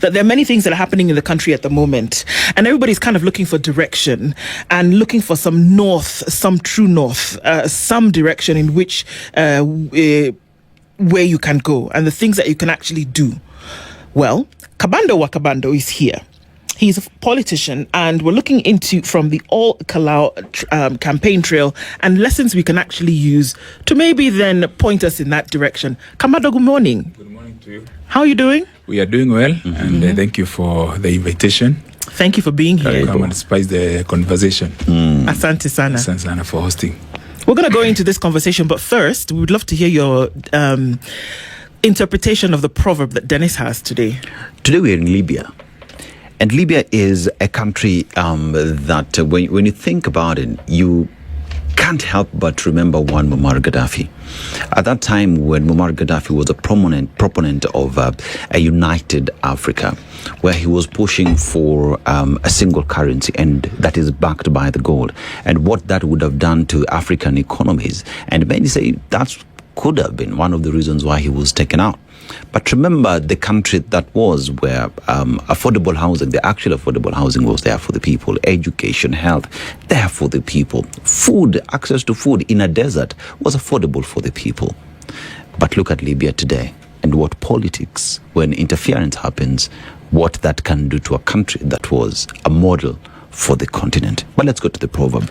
that there are many things that are happening in the country at the moment, and everybody's kind of looking for direction and looking for some true north, some direction in which where you can go and the things that you can actually do. Well, Kabando is here. He's a politician, and we're looking into from the Ol-Kalou campaign trail and lessons we can actually use to maybe then point us in that direction. Kabando, good morning. Good morning to you. How are you doing? We are doing well, and thank you for the invitation. Thank you for being here. Come and spice the conversation. Asante sana. Asante sana for hosting. We're going to go into this conversation, but first, we would love to hear your interpretation of the proverb that Dennis has today. Today we're in Libya. And Libya is a country that when you think about it, you can't help but remember one Muammar Gaddafi. At that time when Muammar Gaddafi was a proponent of a united Africa, where he was pushing for a single currency and that is backed by the gold, and what that would have done to African economies. And many say that could have been one of the reasons why he was taken out. But remember the country that was where affordable housing, the actual affordable housing was there for the people, education, health, there for the people. Food, access to food in a desert was affordable for the people. But look at Libya today and what politics, when interference happens, what that can do to a country that was a model for the continent. But let's go to the proverb.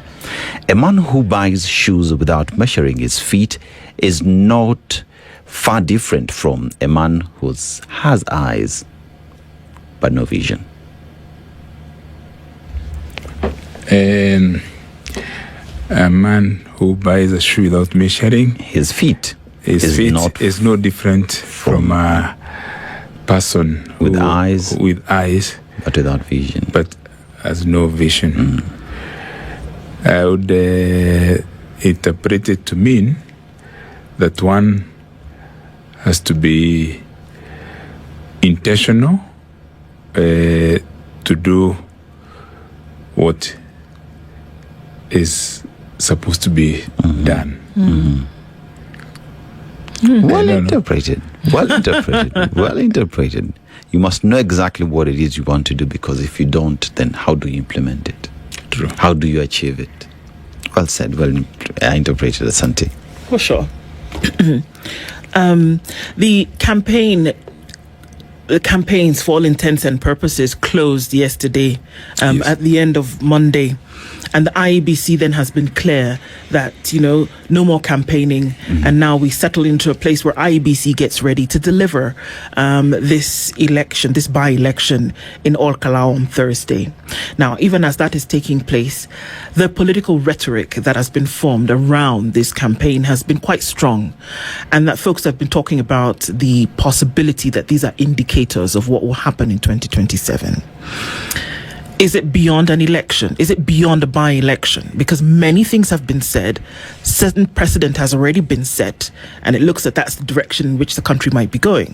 A man who buys shoes without measuring his feet is not far different from a man who has eyes but no vision. A man who buys a shoe without measuring his feet is no different from a person with eyes but without vision. But has no vision. I would interpret it to mean that one has to be intentional to do what is supposed to be done. Well interpreted. Well interpreted. You must know exactly what it is you want to do, because if you don't, then how do you implement it? True. How do you achieve it? Well said. Well interpreted, Asante. For sure. The campaigns, for all intents and purposes, closed yesterday at the end of Monday. And the IEBC then has been clear that, no more campaigning. And now we settle into a place where IEBC gets ready to deliver this by-election in Ol-Kalou on Thursday. Now, even as that is taking place, the political rhetoric that has been formed around this campaign has been quite strong. And that folks have been talking about the possibility that these are indicators of what will happen in 2027. Is it beyond an election? Is it beyond a by-election? Because many things have been said, certain precedent has already been set, and it looks that that's the direction in which the country might be going.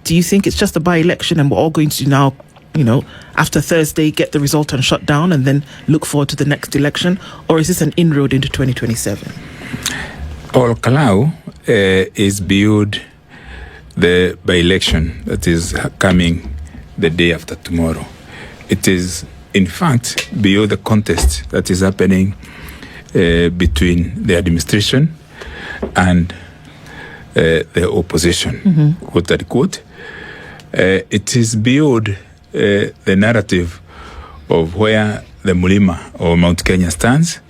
Do you think it's just a by-election and we're all going to now, after Thursday, get the result and shut down and then look forward to the next election? Or is this an inroad into 2027? Ol-Kalou is beyond the by-election that is coming the day after tomorrow. It is, in fact, beyond the contest that is happening between the administration and the opposition, quote unquote. It is beyond the narrative of where the Mulima or Mount Kenya stands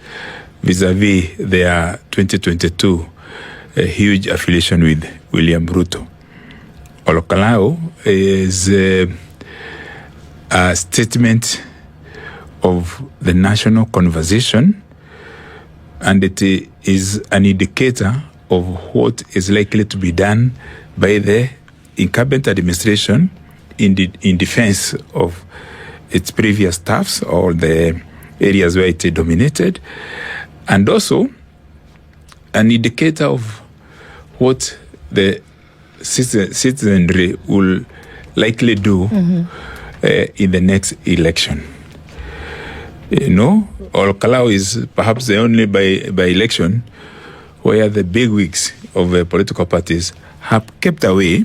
vis-a-vis their 2022 huge affiliation with William Ruto. Ol-Kalou is a statement of the national conversation, and it is an indicator of what is likely to be done by the incumbent administration in defense of its previous staffs or the areas where it dominated, and also an indicator of what the citizenry will likely do in the next election. Ol-Kalou is perhaps the only by election where the bigwigs of political parties have kept away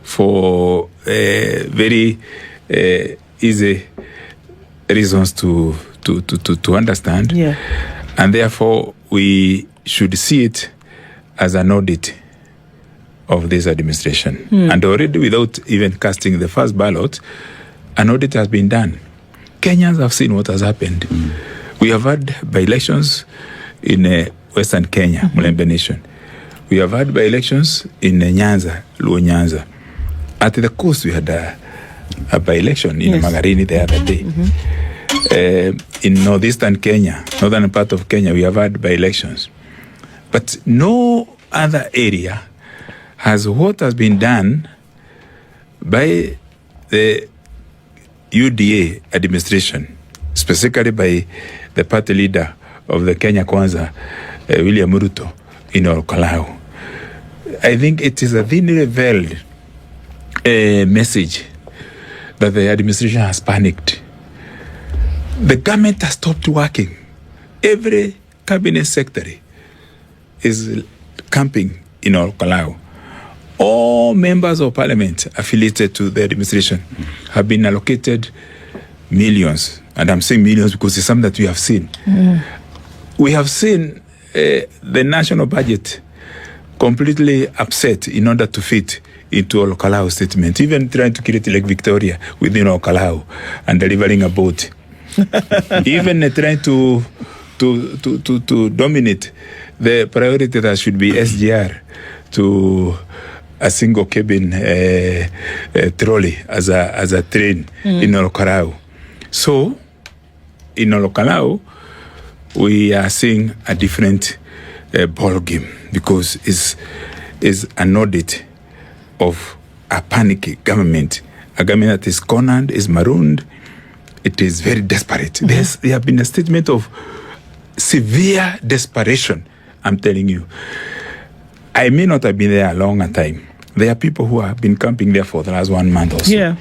for very easy reasons to understand. Yeah. And therefore, we should see it as an audit of this administration. And already, without even casting the first ballot, an audit has been done. Kenyans have seen what has happened. We have had by-elections in Western Kenya, Mulembe Nation. We have had by-elections in Nyanza, Luo Nyanza. At the coast, we had a by-election in Magarini the other day. In northeastern Kenya, northern part of Kenya, we have had by-elections. But no other area has what has been done by the UDA administration, specifically by the party leader of the Kenya Kwanza, William Ruto, in Ol-Kalou. I think it is a thinly veiled message that the administration has panicked. The government has stopped working. Every cabinet secretary is camping in Ol-Kalou. All members of parliament affiliated to the administration have been allocated millions. And I'm saying millions because it's something that we have seen. We have seen the national budget completely upset in order to fit into Ol-Kalou statement, even trying to create Lake Victoria within Ol-Kalou and delivering a boat. Even trying to dominate the priority that should be SGR to a single cabin trolley as a train in Ol-Kalou. So, in Ol-Kalou, we are seeing a different ball game because it's an audit of a panicky government, a government that is cornered, is marooned. It is very desperate. There have been a statement of severe desperation, I'm telling you. I may not have been there a longer time. There are people who have been camping there for the last 1 month or so. Yeah.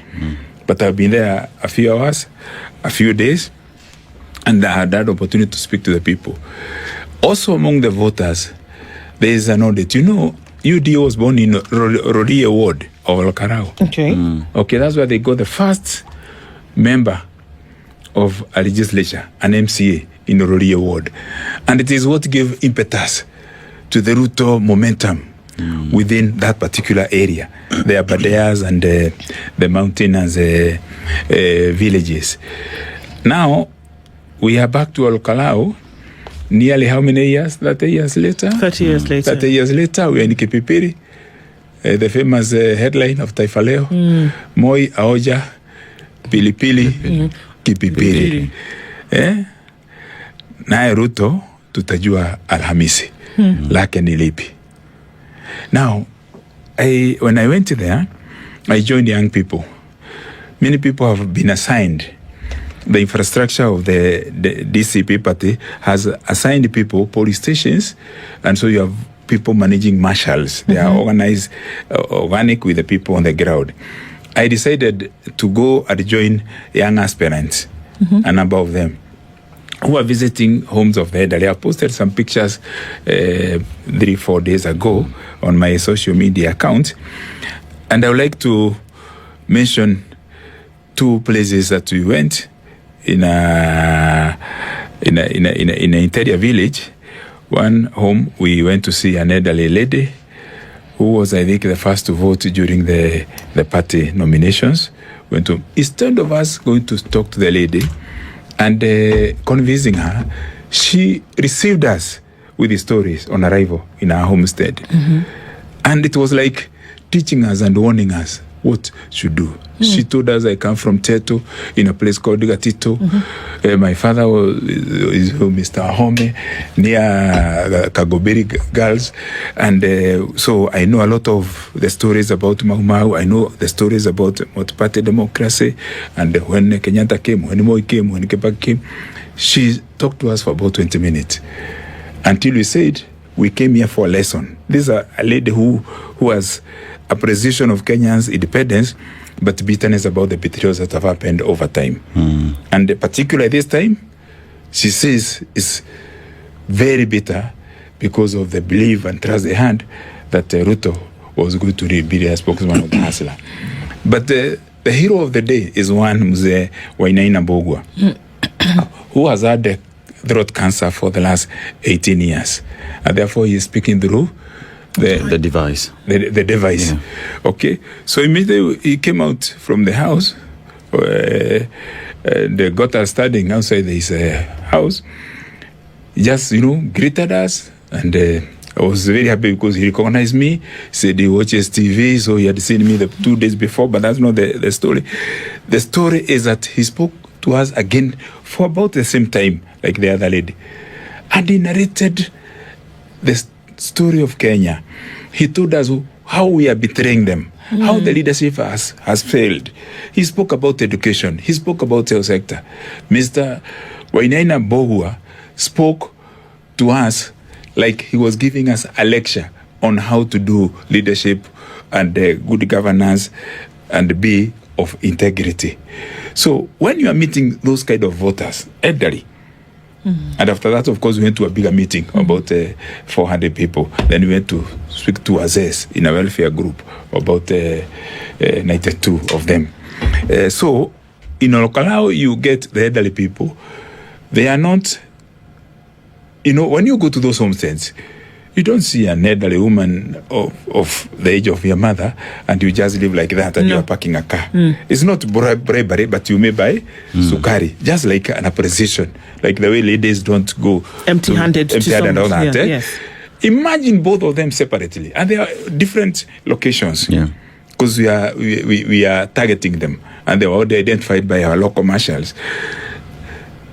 But I've been there a few hours, a few days, and I had that opportunity to speak to the people. Also among the voters, there is an audit. You know, UD was born in Rorie ward of Ol-Kalou. Okay. Okay, that's where they got the first member of a legislature, an MCA in Rorie ward. And it is what gave impetus to the Ruto momentum within that particular area. The Abadeas and the mountainous villages. Now, we are back to Ol-Kalou. Nearly how many years? 30 years later? 30 years later. 30 years later, we are in Kipipiri. The famous headline of Taifa Leo. Moi Aoja, Pilipili, Kipipiri. Naye Ruto, tutajua Alhamisi. Lake ni lipi. Now, when I went there, I joined young people. Many people have been assigned. The infrastructure of the DCP party has assigned people police stations, and so you have people managing marshals. They are organized, organic with the people on the ground. I decided to go and join young aspirants, a number of them, who are visiting homes of the elderly. I posted some pictures 3-4 days ago on my social media account, and I would like to mention 2 places that we went. In an interior village. One home, we went to see an elderly lady who was, I think, the first to vote during the party nominations. Instead of us going to talk to the lady and convincing her, she received us with the stories on arrival in our homestead. And it was like teaching us and warning us what should do. She told us, I come from Teto, in a place called Gatito. My father is Mr. Home, near Kagoberi Girls. And so I know a lot of the stories about Mau Mau. I know the stories about multi-party democracy. And when Kenyatta came, when Moi came, when Kibaki came, she talked to us for about 20 minutes. Until we said, we came here for a lesson. This is a lady who has a precision of Kenya's independence, but bitterness about the betrayals that have happened over time. And particularly this time, she says it's very bitter because of the belief and trust they had that Ruto was good to read, be the spokesman of the Hustler. But the hero of the day is one Mzee Wainaina Mbogwa, who has had the throat cancer for the last 18 years. And therefore, he is speaking through the device. The device. Yeah. Okay. So immediately he came out from the house. They got us standing outside his house. He just, greeted us. And I was very happy because he recognized me. Said he watches TV, so he had seen me the 2 days before. But that's not the story. The story is that he spoke to us again for about the same time, like the other lady. And he narrated the story of Kenya. He told us how we are betraying them, how the leadership has failed. He spoke about education. He spoke about health sector. Mr. Wainaina Mbogwa spoke to us like he was giving us a lecture on how to do leadership and good governance and be of integrity. So when you are meeting those kind of voters, elderly, and after that, of course, we went to a bigger meeting, about 400 people. Then we went to speak to Azes in a welfare group, about 92 of them. So in Ol-Kalou, you get the elderly people. They are not, when you go to those homesteads, you don't see an elderly woman of the age of your mother and you just live like that and you are parking a car. It's not bribery, but you may buy sukari, just like an appreciation, like the way ladies don't go empty-handed and all that. Yes. Imagine both of them separately, and they are different locations. Because we are targeting them, and they are already identified by our local marshals.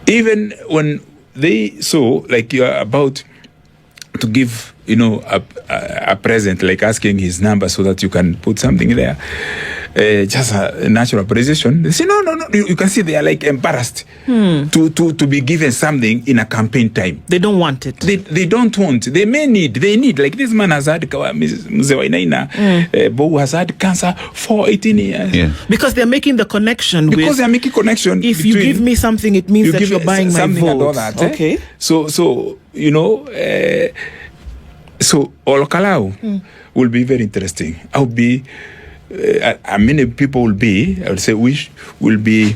Even when they saw, like you are about to give, a present, like asking his number so that you can put something there, just a natural appreciation. They say, no. You can see they are like embarrassed to be given something in a campaign time. They don't want it. They don't want. They need. Like this man has had, Mzee Wainaina, Bo has had cancer for 18 years. Yeah. Because they're making the connection. Because they're making connection. If you give me something, it means that you're buying my vote. And all that, okay. So so Ol-Kalou will be very interesting. I'll be, many people will be, I would say, will be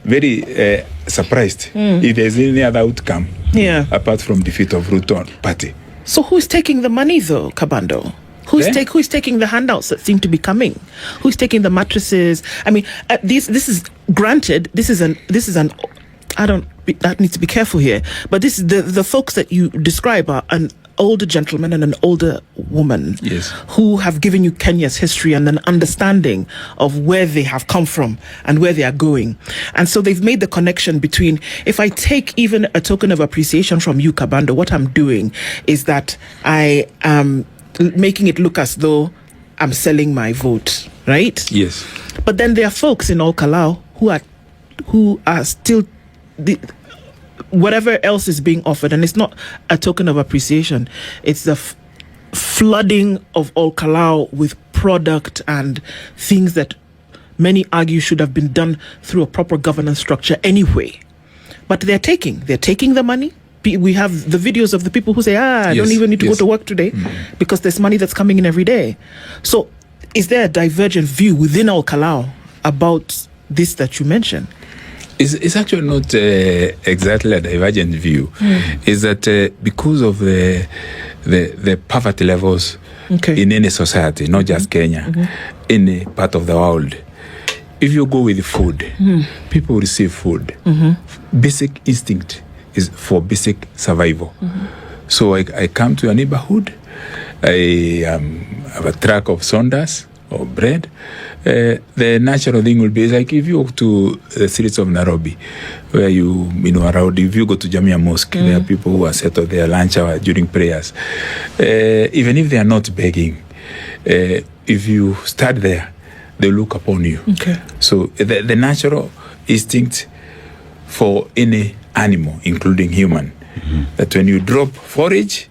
very surprised if there's any other outcome apart from defeat of Ruto party. So who's taking the money though, Kabando? Who's taking the handouts that seem to be coming? Who's taking the mattresses? I mean, this is granted. This is an. That needs to be careful here. But this is the folks that you describe are an older gentleman and an older woman, who have given you Kenya's history and an understanding of where they have come from and where they are going. And so they've made the connection between, if I take even a token of appreciation from you, Kabando, what I'm doing is that I am making it look as though I'm selling my vote, right? Yes. But then there are folks in Ol-Kalou who are still whatever else is being offered, and it's not a token of appreciation, it's the flooding of Ol-Kalou with product and things that many argue should have been done through a proper governance structure anyway. But they're taking the money. We have the videos of the people who say, I don't even need to go to work today because there's money that's coming in every day. So is there a divergent view within Ol-Kalou about this that you mentioned? It's actually not exactly a divergent view. Is that because of the poverty levels in any society, not just Kenya, any part of the world, if you go with food, people receive food. Basic instinct is for basic survival. So I come to a neighborhood, I have a truck of sondas or bread. The natural thing will be like if you go to the streets of Nairobi, where you around, if you go to Jamia Mosque, there are people who are settled their lunch hour during prayers. Even if they are not begging, if you start there, they look upon you. So the natural instinct for any animal, including human, that when you drop forage,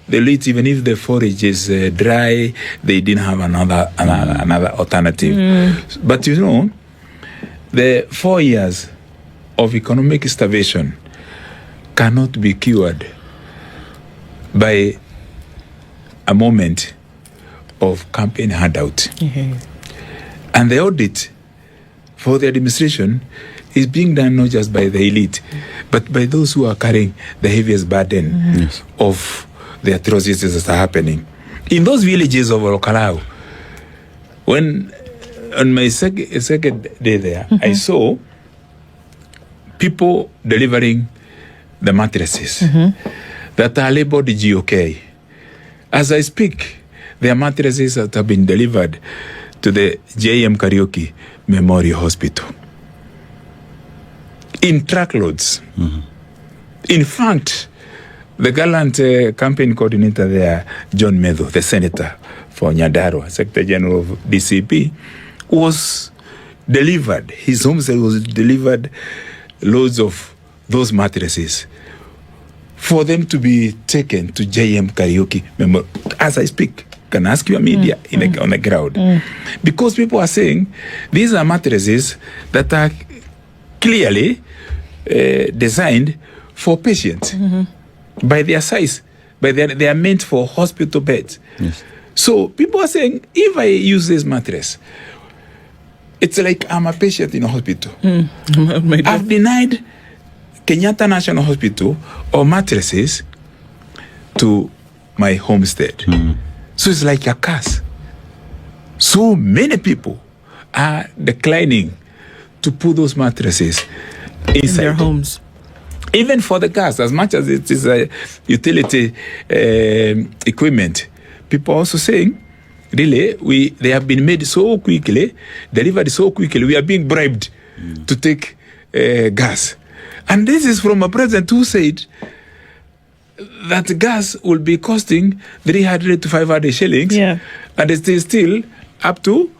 they'll eat even if the forage is dry. They didn't have another alternative. But the 4 years of economic starvation cannot be cured by a moment of campaign handout. Mm-hmm. And the audit for the administration is being done not just by the elite, but by those who are carrying the heaviest burden of the atrocities that are happening. In those villages of Ol-Kalou, when on my second day there, I saw people delivering the mattresses that are labeled GOK. As I speak, their mattresses that have been delivered to the JM Karaoke Memorial Hospital in truckloads. In fact, the gallant campaign coordinator there, John Medho, the senator for Nyandarua, Secretary General of DCP, was delivered. His homestead was delivered loads of those mattresses for them to be taken to JM Karaoke Memorial. As I speak, can ask your media on the ground. Because people are saying these are mattresses that are clearly designed for patients by their size, they are meant for hospital beds. Yes. So people are saying, if I use this mattress, it's like I'm a patient in a hospital. I've denied Kenyatta National Hospital or mattresses to my homestead. So it's like a curse. So many people are declining to put those mattresses inside their homes. Even for the gas, as much as it is a utility equipment, people are also saying, really, they have been made so quickly, delivered so quickly, we are being bribed to take gas. And this is from a president who said that gas will be costing 300 to 500 shillings, and it is still up to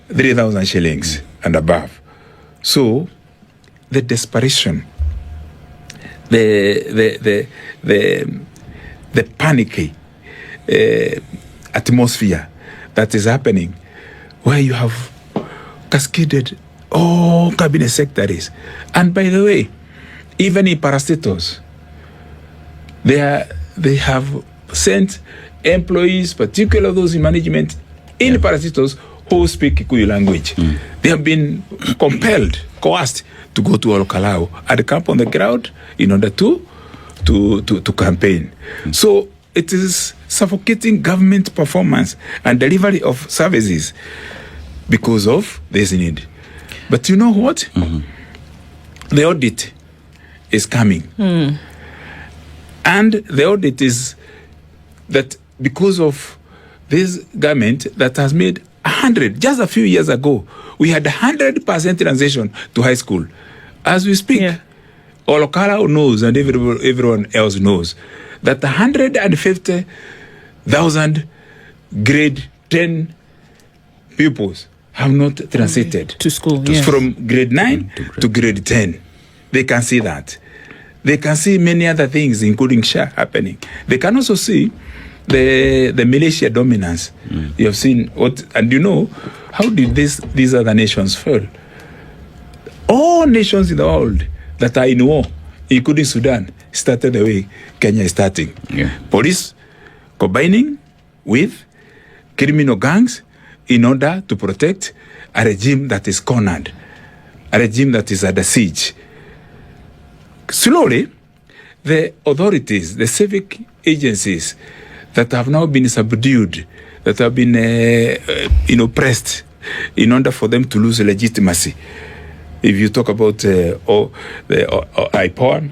3,000 shillings and above. So the desperation, the panicky atmosphere that is happening, where you have cascaded all cabinet secretaries. And by the way, even in parastatals, they have sent employees, particularly those in management, in parastatals who speak Kikuyu language. They have been compelled, coerced to go to Ol-Kalou and camp on the ground in order to campaign. So it is suffocating government performance and delivery of services because of this need. But you know what? The audit is coming. And the audit is that because of this government that has made 100, just a few years ago, we had 100% transition to high school. As we speak, Ol-Kalou knows and everyone else knows that 150,000 grade 10 pupils have not transited to school, from grade 9 to grade 10. They can see that. They can see many other things, including SHA happening. They can also see the militia dominance. You have seen what, and you know, how did these other nations fail? All nations in the world that are in war, including Sudan, started the way Kenya is starting. Police combining with criminal gangs in order to protect a regime that is cornered, a regime that is under siege. Slowly, the authorities, the civic agencies that have now been subdued, that have been oppressed, in order for them to lose legitimacy. If you talk about the IPOA,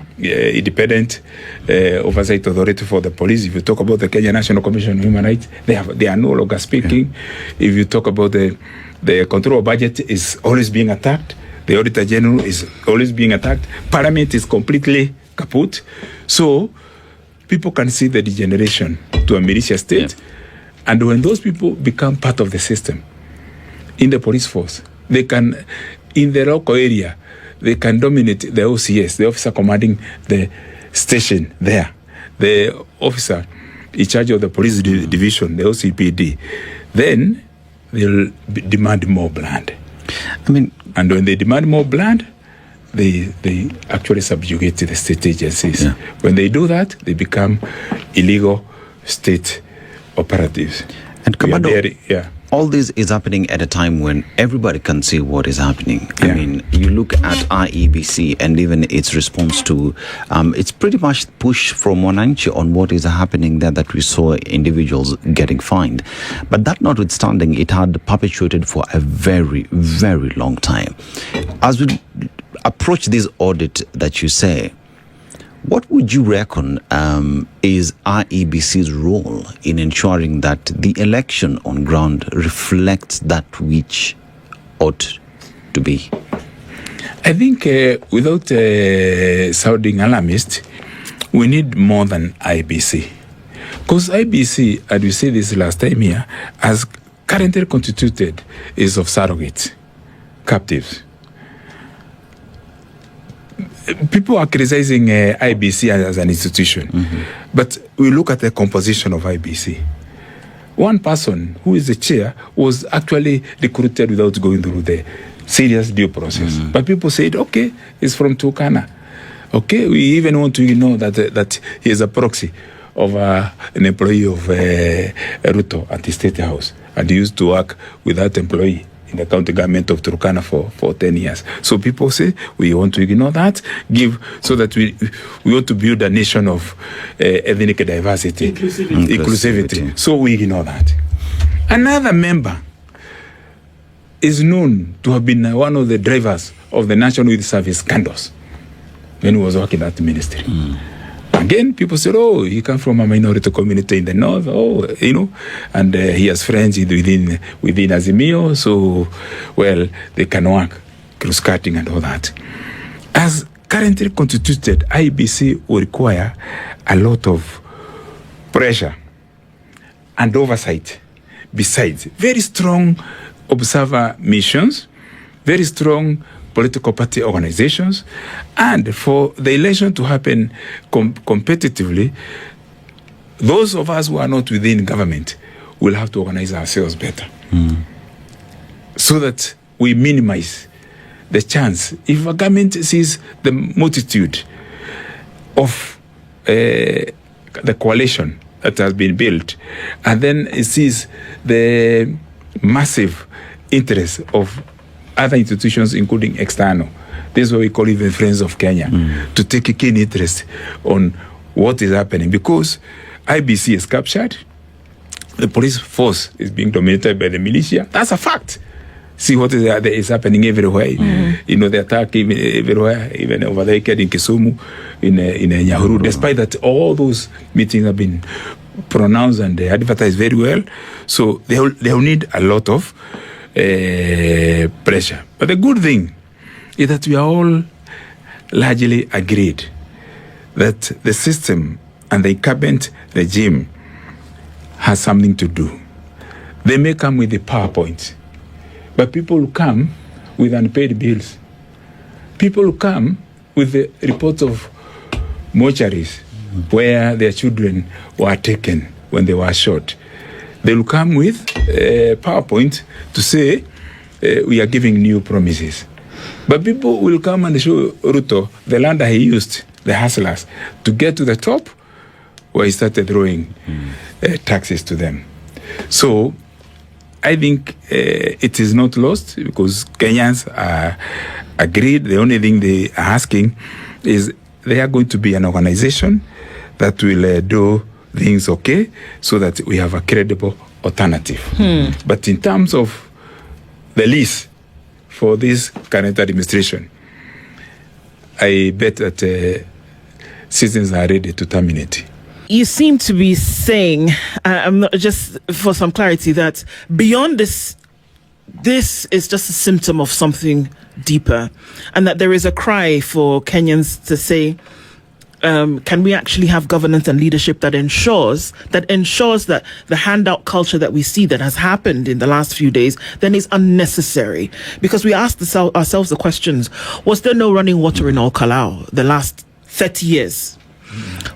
Independent Oversight Authority for the Police, if you talk about the Kenya National Commission on Human Rights, they are no longer speaking. If you talk about the control of budget is always being attacked. The Auditor General is always being attacked. Parliament is completely kaput. So people can see the degeneration to a militia state. And when those people become part of the system, in the police force, they can, in the local area, they can dominate the OCS, the officer commanding the station there, the officer in charge of the police division, the OCPD. Then they'll demand more blood. And when they demand more blood, they actually subjugate the state agencies. When they do that, they become illegal state operatives. And Kabando, yeah. all this is happening at a time when everybody can see what is happening. Yeah. I mean, you look at IEBC and even its response to, it's pretty much push from Wananchi on what is happening there, that we saw individuals getting fined. But that notwithstanding, it had perpetuated for a very, very long time. As we approach this audit that you say, what would you reckon is IEBC's role in ensuring that the election on ground reflects that which ought to be? I think without sounding alarmist, we need more than IEBC. Because IEBC, as we said this last time here, as currently constituted, is of surrogates, captives. People are criticizing IEBC as an institution, but we look at the composition of IEBC. One person who is the chair was actually recruited without going through the serious due process. But people said, okay, it's from Turkana. Okay, we even want to ignore that he is a proxy of an employee of Ruto at the State House, and he used to work with that employee in the county government of Turkana for 10 years. So people say, we want to ignore that, so that we want to build a nation of ethnic diversity, inclusivity. So we ignore that. Another member is known to have been one of the drivers of the National Youth Service scandals when he was working at the ministry. Again, people said, oh, he comes from a minority community in the north, and he has friends within Azimio, so, well, they can work, cross-cutting and all that. As currently constituted, IEBC will require a lot of pressure and oversight, besides very strong observer missions, very strong political party organizations, and for the election to happen competitively, those of us who are not within government will have to organize ourselves better, so that we minimize the chance. If a government sees the multitude of the coalition that has been built, and then it sees the massive interest of other institutions, including external. This is what we call even Friends of Kenya, to take a keen interest on what is happening. Because IEBC is captured, the police force is being dominated by the militia. That's a fact. See what is happening everywhere. The attack even everywhere, even over there in Kisumu, in Nyahururu. Despite that, all those meetings have been pronounced and advertised very well. So they'll need a lot of pressure. But the good thing is that we are all largely agreed that the system and the incumbent regime has something to do. They may come with the PowerPoint, but people will come with unpaid bills. People will come with the reports of mortuaries where their children were taken when they were shot. They will come with PowerPoint to say, we are giving new promises. But people will come and show Ruto the land that he used, the hustlers, to get to the top, where he started throwing taxes to them. So I think it is not lost, because Kenyans are agreed. The only thing they are asking is they are going to be an organization that will do things okay, so that we have a credible alternative. But in terms of the lease for this current administration, I bet that citizens are ready to terminate. You seem to be saying, I'm not, just for some clarity, that beyond this is just a symptom of something deeper, and that there is a cry for Kenyans to say, can we actually have governance and leadership that ensures that the handout culture that we see that has happened in the last few days then is unnecessary? Because we asked ourselves the questions: was there no running water in Ol-Kalou the last 30 years?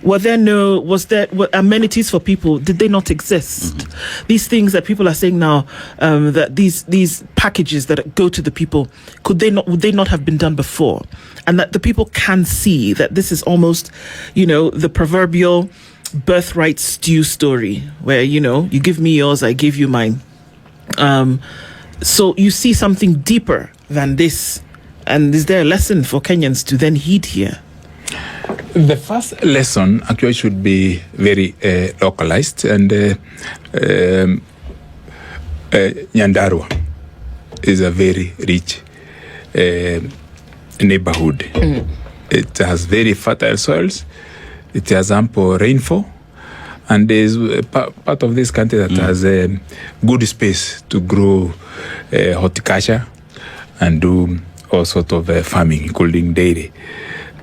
Was there amenities for people? Did they not exist? These things that people are saying now, that these packages that go to the people, would they not have been done before? And that the people can see that this is almost, the proverbial birthright stew story where, you give me yours, I give you mine. So you see something deeper than this. And is there a lesson for Kenyans to then heed here? The first lesson actually should be very localized, and Nyandarua is a very rich neighborhood. It has very fertile soils, it has ample rainfall, and there is part of this country that has a good space to grow horticulture and do all sort of farming, including dairy.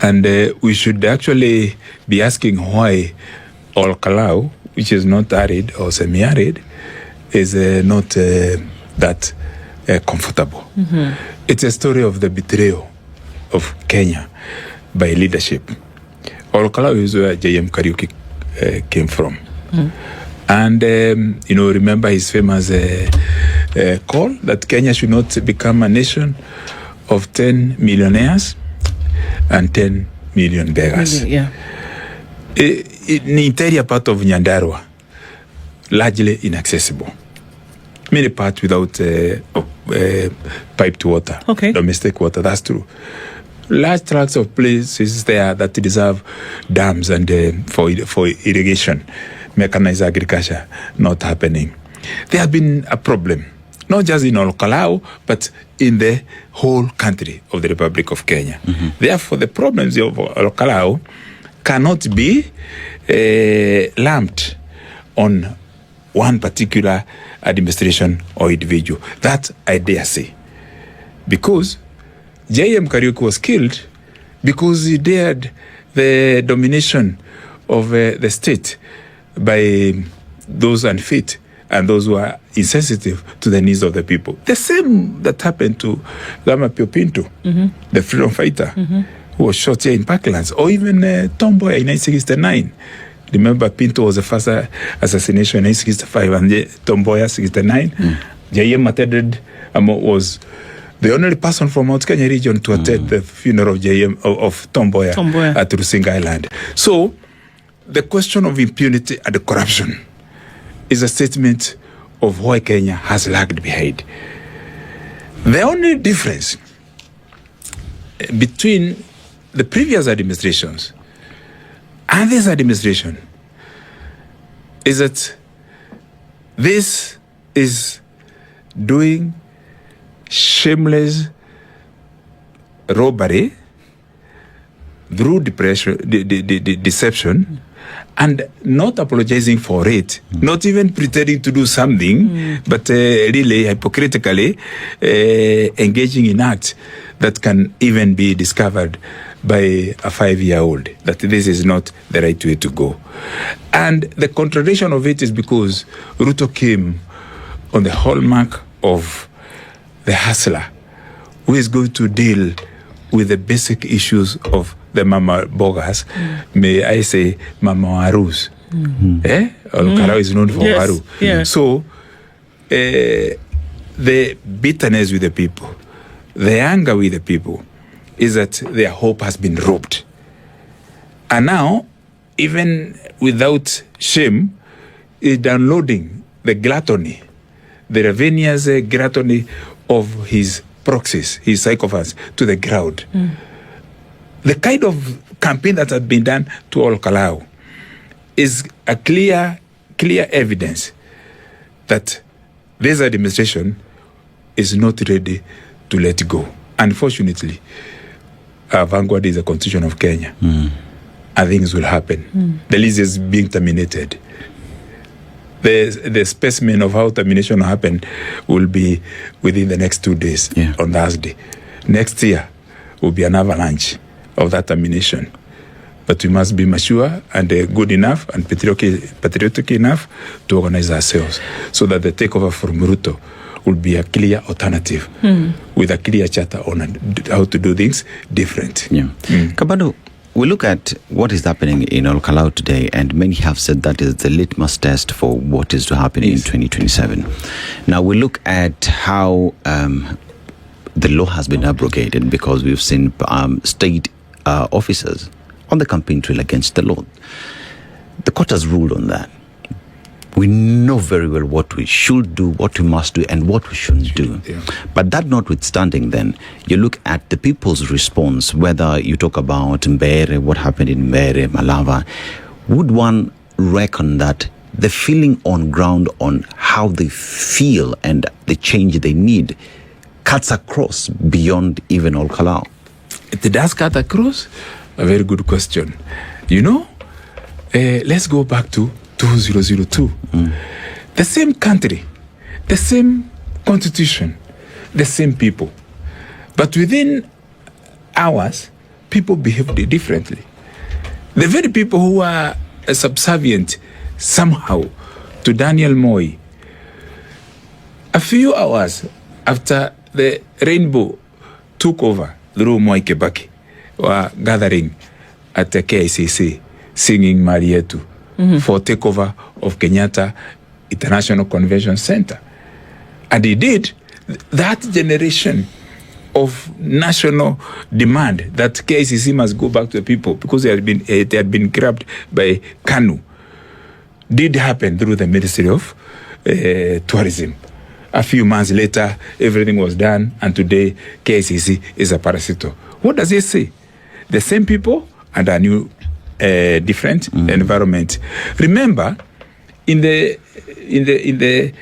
And we should actually be asking why Ol-Kalou, which is not arid or semi-arid, is not that comfortable. It's a story of the betrayal of Kenya by leadership. Ol-Kalou is where J.M. Kariuki came from. And, remember his famous call that Kenya should not become a nation of 10 millionaires and 10 million beggars. Yeah. In the interior part of Nyandarua, largely inaccessible. Many parts without piped water, domestic water, that's true. Large tracts of places there that deserve dams and for irrigation, mechanized agriculture, not happening. There has been a problem, not just in Ol-Kalou, but in the whole country of the Republic of Kenya. Therefore, the problems of Ol-Kalou cannot be lumped on one particular administration or individual. That I dare say. Because J.M. Kariuki was killed because he dared the domination of the state by those unfit and those who are insensitive to the needs of the people. The same that happened to Lama Pio Pinto, the freedom fighter, who was shot here in Parklands, or even Tom Mboya in 1969. Remember, Pinto was the first assassination in 1965, and Tom Mboya 69. J.M. attended, was the only person from Mount Kenya region to attend the funeral of of Tom Mboya at Rusinga Island. So, the question of impunity and corruption is a statement of why Kenya has lagged behind. The only difference between the previous administrations and this administration is that this is doing shameless robbery through deception, and not apologizing for it, not even pretending to do something, but really hypocritically engaging in acts that can even be discovered by a 5-year-old, that this is not the right way to go. And the contradiction of it is because Ruto came on the hallmark of the hustler, who is going to deal with the basic issues of the Mama Bogas, may I say Mama Warus. Ol-Kalou is known for Waru. Yeah. So, the bitterness with the people, the anger with the people, is that their hope has been robbed. And now, even without shame, is downloading the gluttony, the ravenous gluttony of his proxies, his sycophants, to the ground. The kind of campaign that has been done to Ol-Kalou is a clear evidence that this administration is not ready to let go. Unfortunately, our vanguard is the Constitution of Kenya. And things will happen. The lease is being terminated. The specimen of how termination will happen will be within the next 2 days on Thursday. Next year will be an avalanche of that termination. But we must be mature and good enough and patriotic enough to organize ourselves so that the takeover from Ruto will be a clear alternative with a clear charter on how to do things different. Kabando, we look at what is happening in Ol-Kalou today, and many have said that is the litmus test for what is to happen in 2027. Now we look at how the law has been abrogated because we've seen state officers on the campaign trail against the law. The court has ruled on that. We know very well what we should do, what we must do, and what we shouldn't do. Yeah. But that notwithstanding, then, you look at the people's response, whether you talk about Mbere, what happened in Mbere, Malava, would one reckon that the feeling on ground on how they feel and the change they need cuts across beyond even Ol-Kalou? It does cut across. A very good question. You know, let's go back to 2002. The same country, the same constitution, the same people. But within hours, people behaved differently. The very people who are subservient somehow to Daniel Moi, a few hours after the rainbow took over, through Moi Kibaki, were gathering at the KICC singing Marietu for takeover of Kenyatta International Convention Center. And he did. That generation of national demand that KICC must go back to the people because they had been grabbed by KANU did happen through the Ministry of Tourism. A few months later, everything was done, and today KICC is a parasito. What does it say? The same people and a new different environment. Remember, in the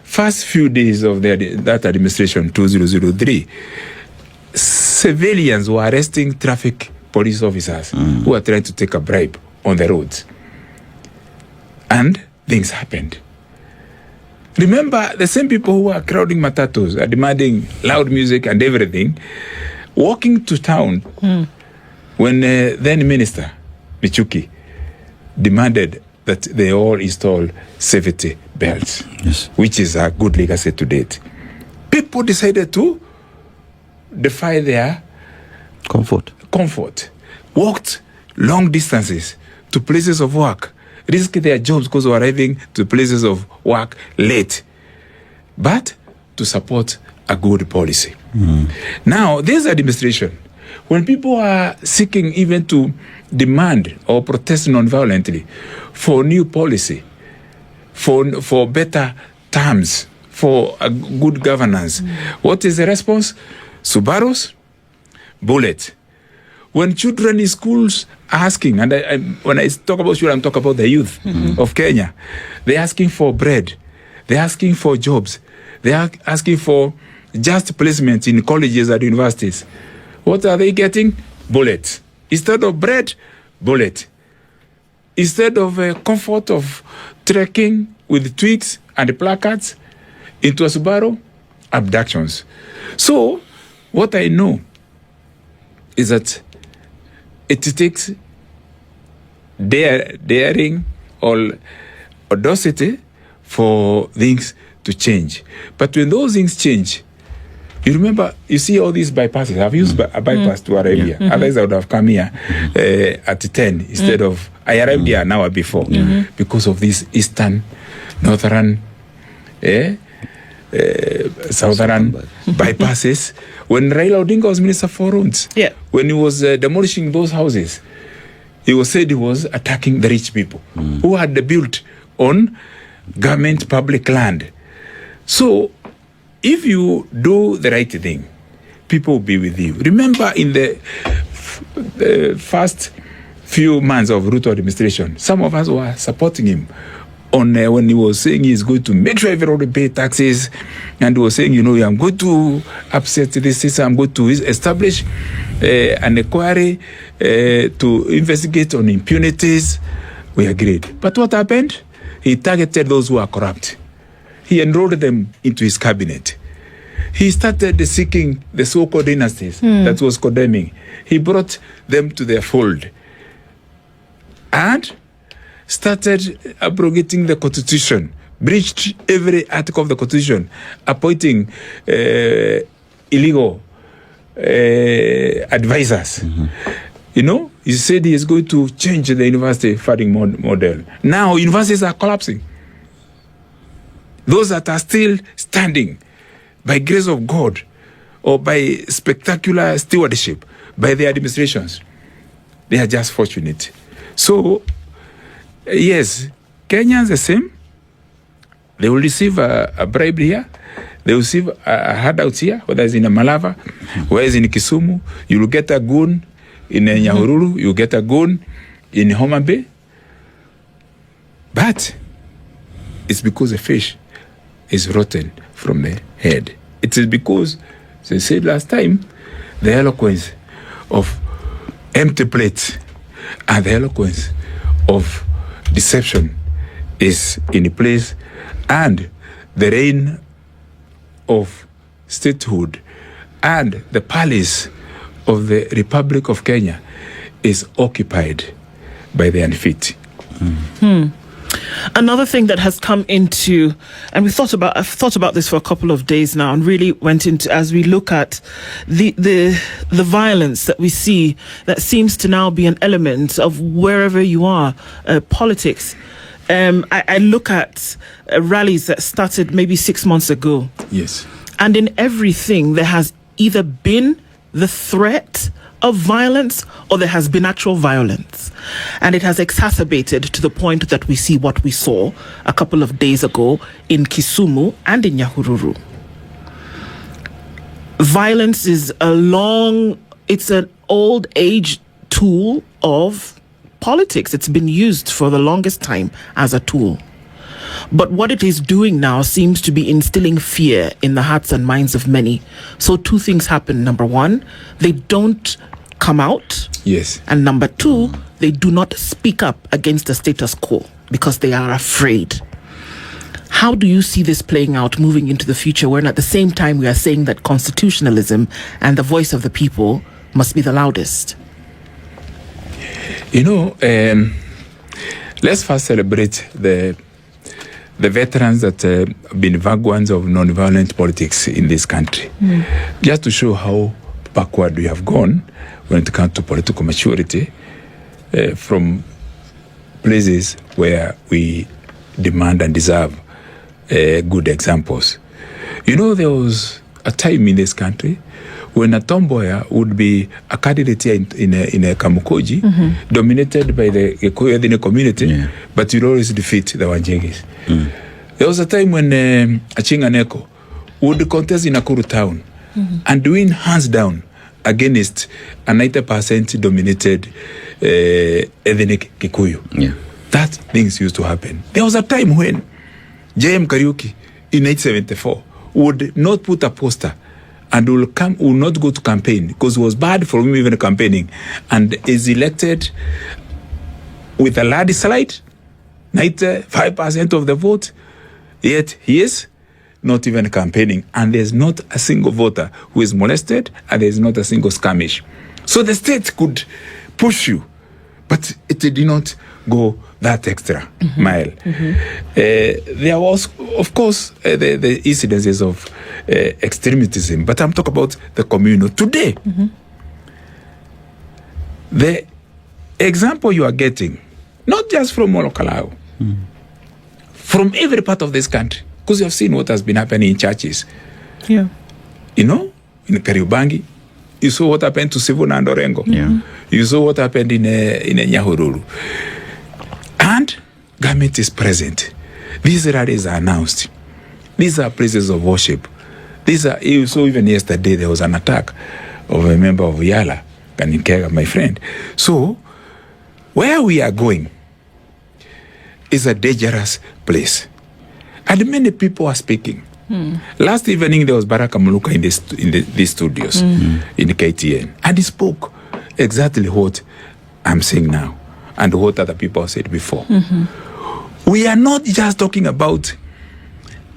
first few days of that administration, 2003, civilians were arresting traffic police officers who were trying to take a bribe on the roads. And things happened. Remember, the same people who are crowding matatus, are demanding loud music and everything, walking to town when then Minister Michuki demanded that they all install safety belts, which is a good legacy to date. People decided to defy their comfort, walked long distances to places of work, risked their jobs because they were arriving to places of work late, but to support a good policy. Now, this administration, when people are seeking even to demand or protest non-violently for new policy, for better terms, for a good governance, what is the response? Subarus, bullet. When children in schools are asking, and when I talk about children, I'm talking about the youth of Kenya, they're asking for bread, they're asking for jobs, they're asking for just placement in colleges and universities. What are they getting? Bullets. Instead of bread, bullet. Instead of comfort of trekking with twigs and placards into a Subaru, abductions. So, what I know is that it takes daring or audacity for things to change. But when those things change, you remember, you see all these bypasses. I've used a bypass to arrive here. Otherwise, I would have come here at 10 instead of, I arrived here an hour before because of these eastern, northern, southern bypasses. When Raila Odinga was Minister for Roads, when he was demolishing those houses, he was said he was attacking the rich people who had built on government public land. So, if you do the right thing, people will be with you. Remember, in the first few months of Ruto administration, some of us were supporting him on when he was saying he's going to make sure everybody pay taxes, and he was saying, you know, I'm going to upset this system, I'm going to establish an inquiry to investigate on impunities. We agreed. But what happened? He targeted those who are corrupt. He enrolled them into his cabinet. He started seeking the so-called dynasties that was condemning. He brought them to their fold and started abrogating the constitution, breached every article of the constitution, appointing illegal advisors. You know, he said he is going to change the university funding model. Now, universities are collapsing. Those that are still standing by grace of God or by spectacular stewardship by the administrations, they are just fortunate. So, Yes, Kenyans the same. They will receive a bribery here. They will receive a handout here, whether it's in a Malava, whether it's in Kisumu. You will get a goon in Nyahururu. You will get a goon in Homa Bay. But it's because the fish is rotten from the head. It is because, as I said last time, the eloquence of empty plates and the eloquence of deception is in place, and the reign of statehood and the palace of the Republic of Kenya is occupied by the unfit. Another thing that has come into, and I've thought about this for a couple of days now, and really went into, as we look at the violence that we see, that seems to now be an element of wherever you are, politics. I look at rallies that started maybe 6 months ago. Yes. And in everything, there has either been the threat of violence or there has been actual violence. And it has exacerbated to the point that we see what we saw a couple of days ago in Kisumu and in Nyahururu. Violence is it's an old age tool of politics. It's been used for the longest time as a tool. But what it is doing now seems to be instilling fear in the hearts and minds of many. So two things happen. Number one, they don't come out. Yes. And number two, they do not speak up against the status quo because they are afraid. How do you see this playing out moving into the future, when at the same time we are saying that constitutionalism and the voice of the people must be the loudest? You know, let's first celebrate the veterans that have been vanguards of non-violent politics in this country. Just to show how backward we have gone when it comes to political maturity, from places where we demand and deserve good examples. You know, there was a time in this country when a tomboya would be a candidate here in a Kamukoji, dominated by the Gikuyu community, but you'd always defeat the Wanjegis. There was a time when Achinga Neko would contest in Nakuru town and win hands down against a 90% dominated ethnic Kikuyu. Yeah. That things used to happen. There was a time when J.M. Kariuki in 1974 would not put a poster and will not go to campaign because it was bad for him even campaigning, and is elected with a landslide, 95% of the vote, yet he is not even campaigning, and there's not a single voter who is molested, and there's not a single skirmish. So the state could push you, but it did not go that extra mile. There was, of course, the incidences of extremism, but I'm talking about the communal today. The example you are getting, not just from Ol-Kalou, from every part of this country, because you have seen what has been happening in churches. Yeah. You know, in Kariobangi, you saw what happened to Sivuna and Orengo. Yeah. You saw what happened in Nyahururu. And government is present. These rallies are announced. These are places of worship. You saw even yesterday there was an attack of a member of Yala, Kaninkega, my friend. So, where we are going is a dangerous place. And many people are speaking. Last evening there was Baraka Muluka in these studios in KTN, and he spoke exactly what I'm saying now and what other people said before. We are not just talking about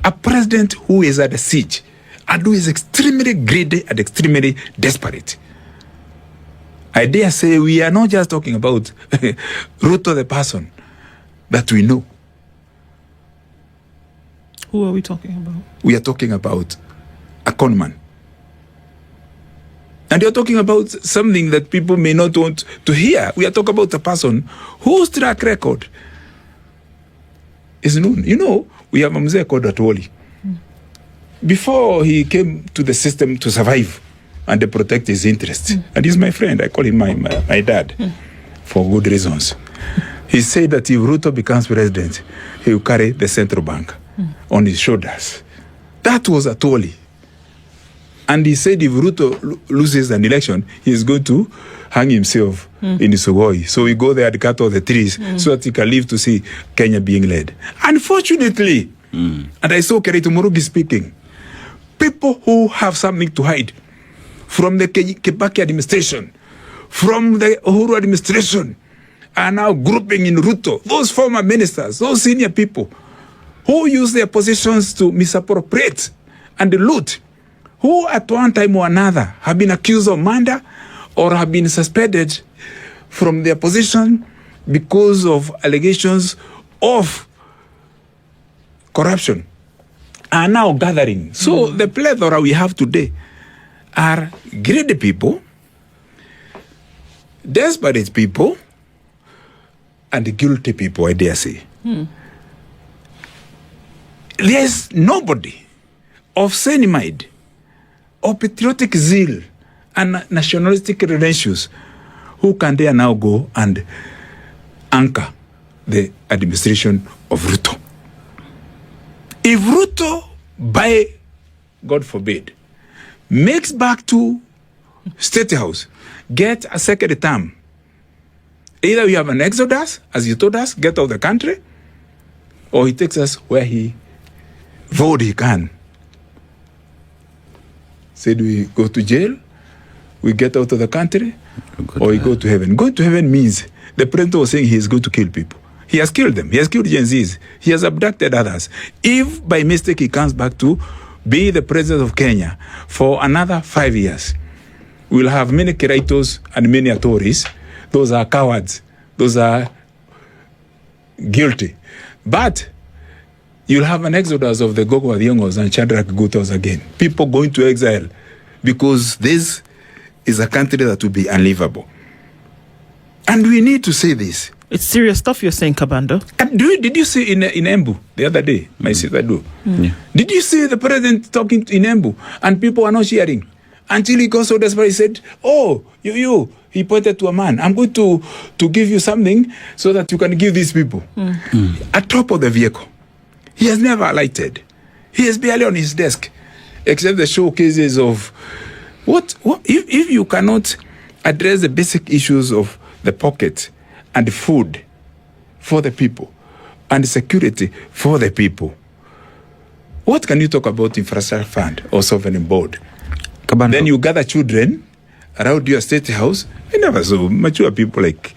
a president who is at the siege and who is extremely greedy and extremely desperate. I dare say we are not just talking about Ruto the person that we know. Who are we talking about? We are talking about a conman. And you're talking about something that people may not want to hear. We are talking about a person whose track record is known. You know, we have a mzee called Atwoli. Before he came to the system to survive and to protect his interests, and he's my friend, I call him my dad, for good reasons. He said that if Ruto becomes president, he will carry the central bank on his shoulders. That was Atwoli. And he said if Ruto loses an election, he is going to hang himself in Sugoi. So we go there to cut all the trees so that he can live to see Kenya being led. Unfortunately, and I saw Kerito Murugi speaking, people who have something to hide from the Kibaki administration, from the Uhuru administration, are now grouping in Ruto. Those former ministers, those senior people who use their positions to misappropriate and loot, who at one time or another have been accused of murder or have been suspended from their position because of allegations of corruption, are now gathering. So the plethora we have today are greedy people, desperate people, and guilty people, I dare say. There's nobody of sane mind, of patriotic zeal, and nationalistic credentials who can dare now go and anchor the administration of Ruto. If Ruto, by God forbid, makes back to State House, get a second term, either we have an exodus, as you told us, get out of the country, or he takes us where he vowed he can. Said we go to jail, we get out of the country, or we go to heaven. Going to heaven means the president was saying he is going to kill people. He has killed them. He has killed Gen Zs. He has abducted others. If by mistake he comes back to be the president of Kenya for another 5 years, we'll have many Kiraitos and many Atoris. Those are cowards. Those are guilty. But you'll have an exodus of the Gogo Adhiongos and Shadrach Gutos again. People going to exile because this is a country that will be unlivable. And we need to say this. It's serious stuff you're saying, Kabando. And did you see in Embu the other day, my sister do? Yeah. Did you see the president talking in Embu and people are not cheering? Until he got so desperate, he said, oh, you. He pointed to a man. I'm going to give you something so that you can give these people. At top of the vehicle. He has never alighted. He is barely on his desk, except the showcases of what if you cannot address the basic issues of the pocket and food for the people and security for the people. What can you talk about infrastructure fund or sovereign board? Kabando. Then you gather children around your state house. I never saw mature people like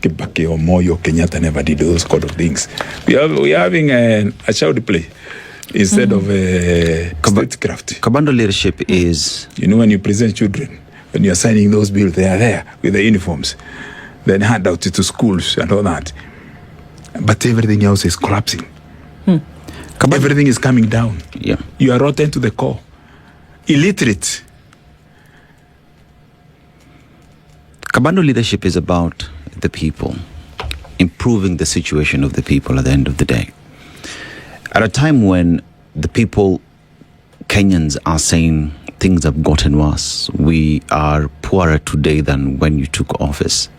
Kibaki or Moyo Kenyatta never did those kind of things. We are having a child play instead of statecraft. Kabando leadership is... You know, when you present children, when you're signing those bills, they are there with the uniforms. Then hand out to schools and all that. But everything else is collapsing. Everything is coming down. Yeah. You are rotten to the core. Illiterate. Kabando leadership is about the people, improving the situation of the people at the end of the day. At a time when the people, Kenyans, are saying things have gotten worse, we are poorer today than when you took office.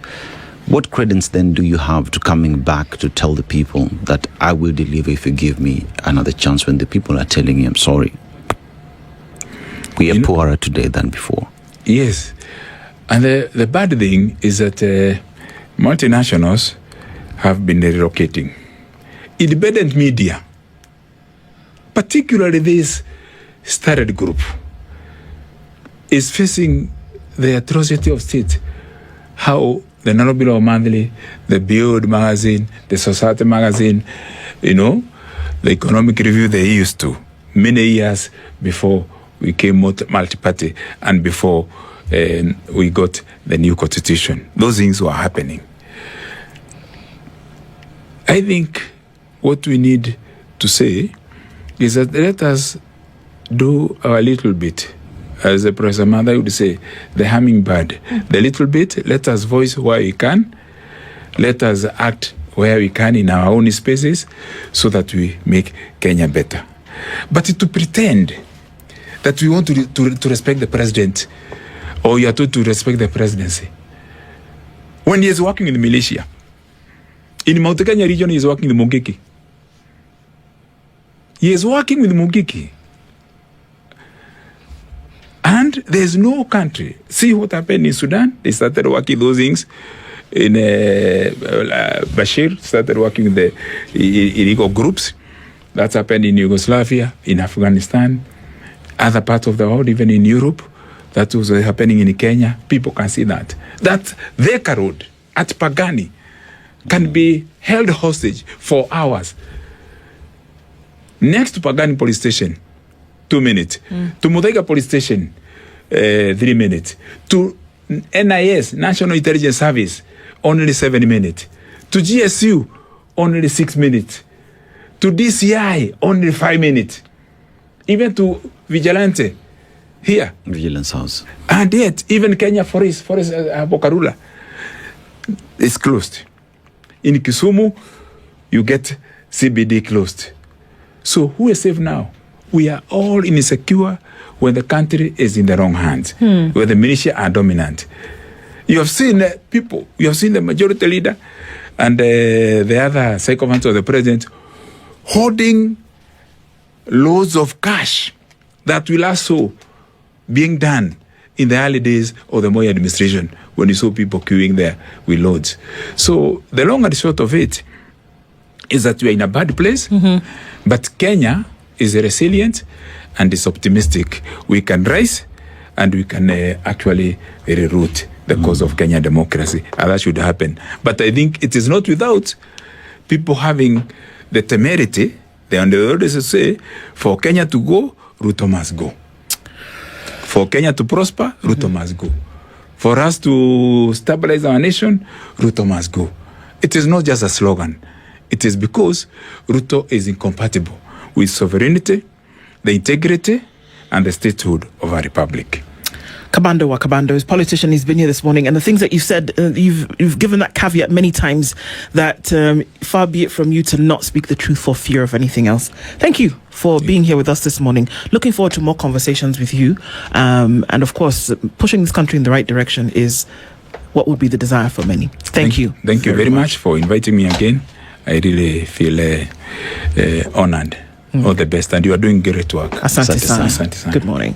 What credence then do you have to coming back to tell the people that I will deliver if you give me another chance, when the people are telling you, I'm sorry, we are poorer today than before? Yes. And the bad thing is that multinationals have been relocating. Independent media, particularly this started group, is facing the atrocity of state. How the Nairobi Monthly, the Build magazine, the Society magazine, the Economic Review, they used to, many years before we came multi-party and before we got the new constitution. Those things were happening. I think what we need to say is that let us do our little bit. As the Professor Mother would say, the hummingbird. The little bit, let us voice where we can. Let us act where we can in our own spaces so that we make Kenya better. But to pretend that we want to respect the president, or you are told to respect the presidency, when he is working in the militia, In Mount Kenya region, he is working with Mungiki. He is working with Mungiki. And there's no country. See what happened in Sudan? They started working those things. In Bashir started working with the illegal groups. That's happened in Yugoslavia, in Afghanistan, other parts of the world, even in Europe. That was happening in Kenya. People can see that. That Theka Road at Pagani can be held hostage for hours. Next to Pagani police station, 2 minutes. To Muthaiga police station, 3 minutes. To NIS, National Intelligence Service, only 7 minutes. To GSU, only 6 minutes. To DCI, only 5 minutes. Even to Vigilante, here. Vigilance House. And yet, even Kenya Forest Bokarula is closed. In Kisumu, you get CBD closed. So who is safe now? We are all insecure when the country is in the wrong hands, where the militia are dominant. You have seen people, you have seen the majority leader and the other sycophants of the president holding loads of cash that will also being done in the early days of the Moi administration when you saw people queuing there with loads. So the long and short of it is that we are in a bad place, but Kenya is resilient and is optimistic. We can rise and we can actually reroute the cause of Kenyan democracy, and that should happen. But I think it is not without people having the temerity, the authorities to say, for Kenya to go, Ruto must go. For Kenya to prosper, Ruto must go. For us to stabilize our nation, Ruto must go. It is not just a slogan. It is because Ruto is incompatible with sovereignty, the integrity, and the statehood of our republic. Kabando is politician. He's been here this morning, and the things that you've said, you've given that caveat many times that far be it from you to not speak the truth for fear of anything else. Thank you for being here with us this morning. Looking forward to more conversations with you, and of course, pushing this country in the right direction is what would be the desire for many. Thank you. Thank you very much for inviting me again. I really feel honored. All the best, and you are doing great work. Asante sana. Good morning.